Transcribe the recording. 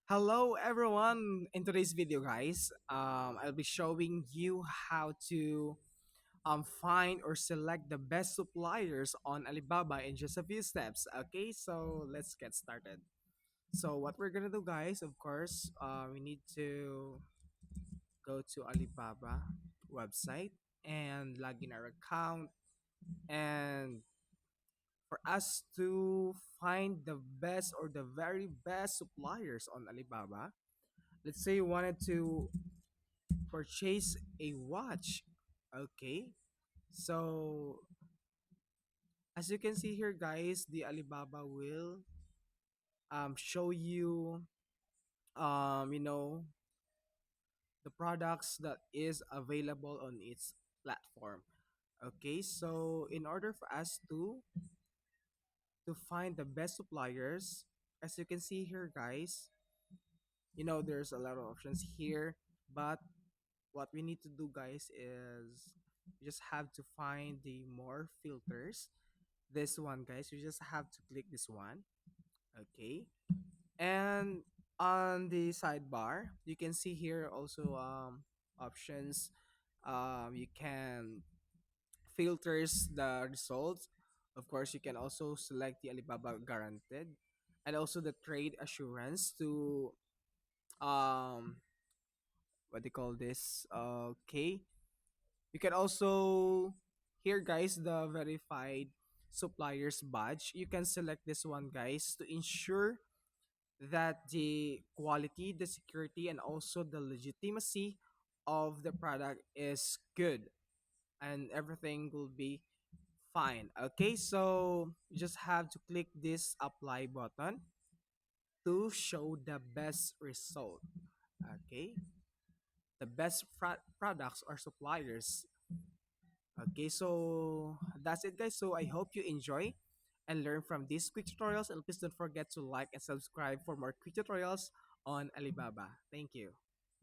Hello everyone! In today's video guys, I'll be showing you how to find or select the best suppliers on Alibaba in just a few steps. Okay, so let's get started. So what we're gonna do guys, of course, we need to go to Alibaba website and log in our account, and for us to find the best or the very best suppliers on Alibaba. Let's say you wanted to purchase a watch. Okay, so as you can see here guys, the Alibaba will show you you know the products that is available on its platform. Okay, so in order for us to find the best suppliers, as you can see here guys, there's a lot of options here, but what we need to do guys is you just have to find the more filters. This one guys, you just have to click this one. Okay, and on the sidebar you can see here also options. You can filters the results. Of course, you can also select the Alibaba guaranteed and also the trade assurance to um what they call this. Okay, you can also here guys the verified suppliers badge. You can select this one guys to ensure that the quality, the security, and also the legitimacy of the product is good and everything will be fine. Okay, so you just have to click this apply button to show the best result. Okay, the best products or suppliers. Okay, so that's it, guys. So I hope you enjoy and learn from these quick tutorials. And please don't forget to like and subscribe for more quick tutorials on Alibaba. Thank you.